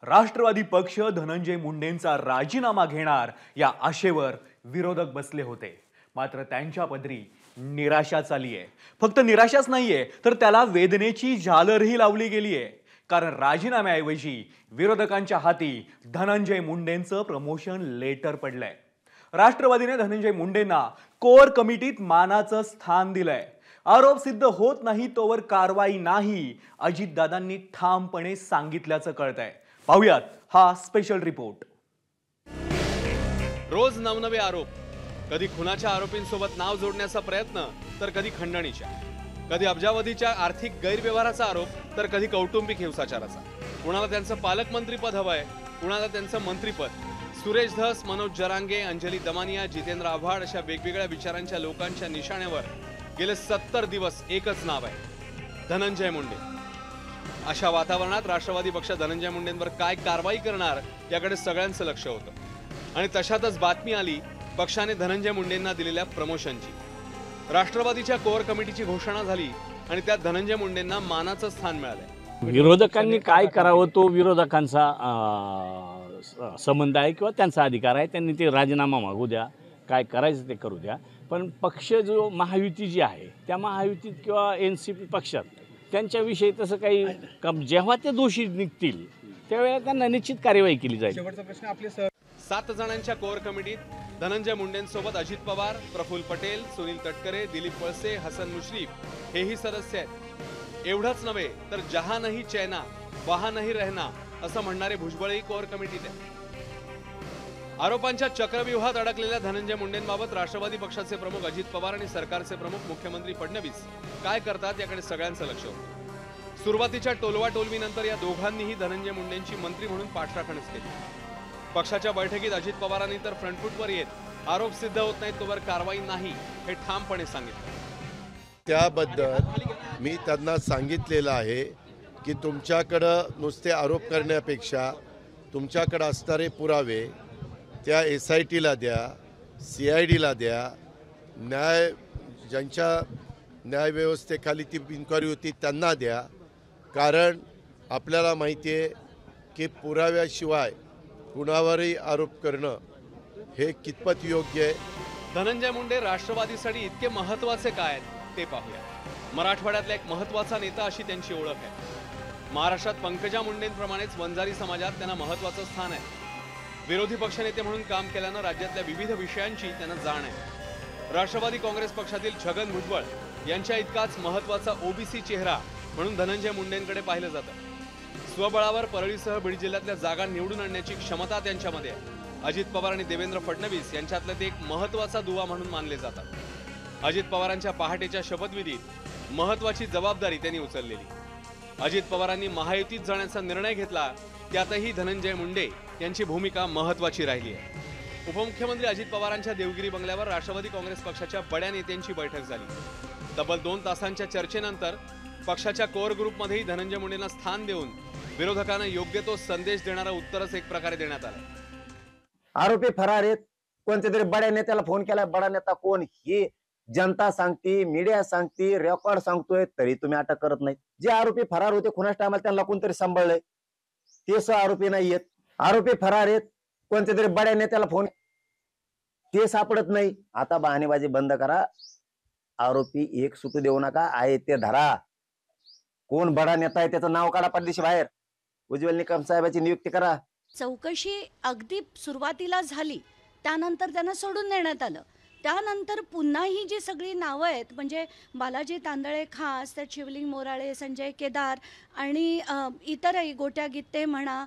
राष्ट्रवादी पक्ष धनंजय मुंडेंचा राजीनामा घेणार या आशेवर विरोधक बसले होते, मात्र त्यांच्या पदरी निराशाच आली आहे। फक्त निराशाच नाहीये, तर त्याला वेदनेची झालरही लावली गेली आहे। कारण राजीनाम्याऐवजी विरोधकांच्या हाती धनंजय मुंडेंचं प्रमोशन लेटर पडलंय। राष्ट्रवादीने धनंजय मुंडेंना कोर कमिटीत मानाचं स्थान दिलंय। आरोप सिद्ध होत नाही तोवर कारवाई नाही, अजितदादांनी ठामपणे सांगितल्याचं कळतंय। पाहुयात हा स्पेशल रिपोर्ट। रोज नवनवे आरोप, कधी खुनाच्या आरोपींसोबत नाव जोडण्याचा प्रयत्न, तर कधी खंडणीच्या, कधी अब्जावधीच्या आर्थिक गैरव्यवहाराचा आरोप, तर कधी कौटुंबिक हिंसाचाराचा। कुणाला त्यांचं पालकमंत्रीपद हवंय, कुणाला त्यांचं मंत्रीपद। सुरेश धस, मनोज जरांगे, अंजली दमानिया, जितेंद्र आव्हाड अशा वेगवेगळ्या विचारांच्या लोकांच्या निशाण्यावर गेले 70 दिवस एकच नाव आहे, धनंजय मुंडे। अशा वातावरणात राष्ट्रवादी पक्ष धनंजय मुंडेंवर काय कारवाई करणार याकडे सगळ्यांचं लक्ष होतं। आणि तशातच बातमी आली पक्षाने धनंजय मुंडेंना दिलेल्या प्रमोशनची। राष्ट्रवादीच्या कोर कमिटीची घोषणा झाली आणि त्यात धनंजय मुंडेंना मानाचं स्थान मिळालंय। विरोधकांनी काय करावं तो विरोधकांचा संबंध आहे किंवा त्यांचा अधिकार आहे। त्यांनी ते राजीनामा मागू द्या, काय करायचं ते करू द्या। पण पक्ष जो महायुती जी आहे त्या महायुतीत किंवा NCP पक्षात त्यांच्याविषयी तसं काही जेव्हा ते दोषी निघतील त्यावेळेला त्यांना निश्चित कार्यवाही केली जाईल। शेवटचा प्रश्न, आपले 7 जणांच्या कोर कमिटीत धनंजय मुंडेंसोबत अजित पवार, प्रफुल्ल पटेल, सुनील तटकरे, दिलीप वळसे, हसन मुश्रीफ हेही सदस्य आहेत। एवढंच नव्हे तर जहां नहीं चैना वहां नहीं रहना असं म्हणणारे भुजबळही कोर कमिटीत आहेत। आरोपांच्या चक्रव्यूहात अडकलेल्या धनंजय मुंडेंबाबत राष्ट्रवादी पक्षाचे प्रमुख अजित पवार आणि सरकारचे प्रमुख मुख्यमंत्री फडणवीस काय करतात याकडे सगळ्यांचं लक्ष होतं। सुरुवातीच्या टोलवाटोलवीनंतर या दोघांनीही धनंजय मुंडेंची मंत्री म्हणून पाठराखणच केली। पक्षाच्या बैठकीत अजित पवारांनी तर फ्रंटफूटवर येत आरोप सिद्ध होत नाहीत तोवर कारवाई नाही हे ठामपणे सांगितलं। त्याबद्दल मी त्यांना सांगितलेलं आहे की तुमच्याकडं नुसते आरोप करण्यापेक्षा तुमच्याकडे असणारे पुरावे त्या SITला द्या, CIDला द्या, ज्यांच्या न्यायव्यवस्थेखाली ती इन्क्वायरी होती त्यांना द्या। कारण आपल्याला माहिती आहे की पुराव्याशिवाय कुणावरही आरोप करणं हे कितपत योग्य आहे। धनंजय मुंडे राष्ट्रवादीसाठी इतके महत्त्वाचे काय ते पाहूया। मराठवाड्यातला एक महत्त्वाचा नेता अशी त्यांची ओळख आहे। महाराष्ट्रात पंकजा मुंडेंप्रमाणेच वंजारी समाजात त्यांना महत्त्वाचं स्थान आहे। विरोधी पक्षनेते म्हणून काम केल्यानं राज्यातल्या विविध विषयांची त्यांना जाण आहे। राष्ट्रवादी काँग्रेस पक्षातील छगन भुजबळ यांच्या इतकाच महत्त्वाचा OBC चेहरा म्हणून धनंजय मुंडेंकडे पाहिलं जातं। स्वबळावर परळीसह बीड जिल्ह्यातल्या जागा निवडून आणण्याची क्षमता त्यांच्यामध्ये आहे। अजित पवार आणि देवेंद्र फडणवीस यांच्यातलं ते एक महत्त्वाचा दुवा म्हणून मानले जातात। अजित पवारांच्या पहाटेच्या शपथविधीत महत्त्वाची जबाबदारी त्यांनी उचललेली। अजित पवारांनी महायुतीत जाण्याचा निर्णय घेतला, त्यातही धनंजय मुंडे यांची भूमिका महत्त्वाची राहिली आहे। उपमुख्यमंत्री अजित पवारांच्या देवगिरी बंगल्यावर राष्ट्रवादी काँग्रेस पक्षाच्या बड्या नेत्यांची बैठक झाली। तब्बल 2 तासांच्या चर्चेनंतर पक्षाच्या कोर ग्रुपमध्येही धनंजय मुंडेंना स्थान देऊन विरोधकांना योग्य तो संदेश देणारा उत्तरच एक प्रकारे देण्यात आलं। आरोपी फरार आहेत। कोणत्या तरी बड्या नेत्याला फोन केला, बडा नेता कोण हे जनता सांगते, मीडिया सांगते, रेकॉर्ड सांगतोय, तरी तुम्ही अटक करत नाही। जे आरोपी फरार होते खुनाच्या टायमाला त्यांना कोणतरी सांभाळलंय, ते आरोपी नाहीयेत। आरोपी फरार आहेत। कोणत्या तरी बड्या नेत्याला फोन, ते सापडत नाही। आता बहाणेबाजी बंद करा, आरोपी एक सुटू देऊ नका, आहे ते धरा। कोण बडा नेता आहे त्याचं नाव काढा पाठदिशी बाहेर, उज्ज्वल निकम साहेबाची नियुक्ती करा। चौकशी अगदी सुरुवातीला झाली, त्यानंतर त्यांना सोडून देण्यात आलं। त्यानंतर पुन्हा ही जी सगळी नावं आहेत, म्हणजे बालाजी तांदळे खास, त्यात शिवलिंग मोराळे, संजय केदार आणि इतरही गोट्या गित्ते म्हणा,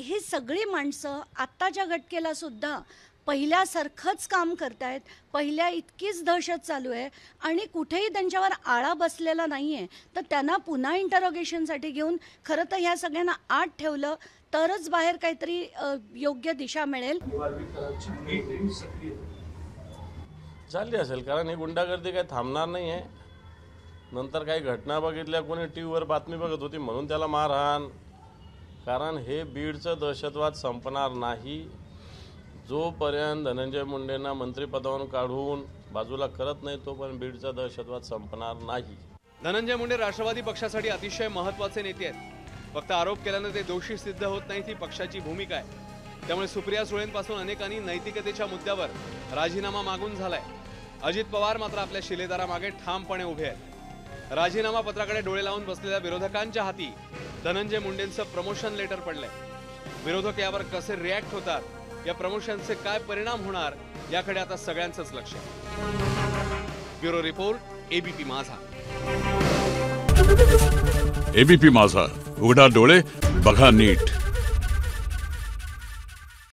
ही सगळी माणसं आत्ताच्या घटकेला सुद्धा पहिल्यासारखंच काम करतायत। पहिल्या इतकीच दहशत चालू आहे आणि कुठेही त्यांच्यावर आळा बसलेला नाही आहे। तर त्यांना पुन्हा इंटरोगेशनसाठी घेऊन खरं तर ह्या सगळ्यांना आत ठेवलं तरच बाहेर काहीतरी योग्य दिशा मिळेल। चालली असेल, कारण ही गुंडागर्दी काही थांबणार नाही आहे। नंतर काही घटना बघितल्या, कोणी टीव्हीवर बातमी बघत होती म्हणून त्याला मारहाण। कारण हे बीडचं दहशतवाद संपणार नाही जोपर्यंत धनंजय मुंडेंना मंत्रिपदावरून काढून बाजूला करत नाही तोपर्यंत बीडचा दहशतवाद संपणार नाही। धनंजय मुंडे राष्ट्रवादी पक्षासाठी अतिशय महत्त्वाचे नेते आहेत। फक्त आरोप केल्यानं ते दोषी सिद्ध होत नाही, ही पक्षाची भूमिका आहे. त्यामुळे सुप्रिया सुळेंपासून अनेकांनी नैतिकतेच्या मुद्द्यावर राजीनामा मागून झालाय. अजित पवार मात्र आपल्या शिलेदारामागे ठामपणे उभे आहेत. राजीनामा पत्राकडे डोळे लावून बसलेल्या विरोधकांच्या हाती धनंजय मुंडेंचं प्रमोशन लेटर पडलंय. विरोधक यावर कसे रिॲक्ट होतात, या प्रमोशनचे काय परिणाम होणार, याकडे आता सगळ्यांचंच लक्ष आहे. ब्युरो रिपोर्ट, एबीपी माझा. एबीपी माझा, उघडा डोळे बघा नीट.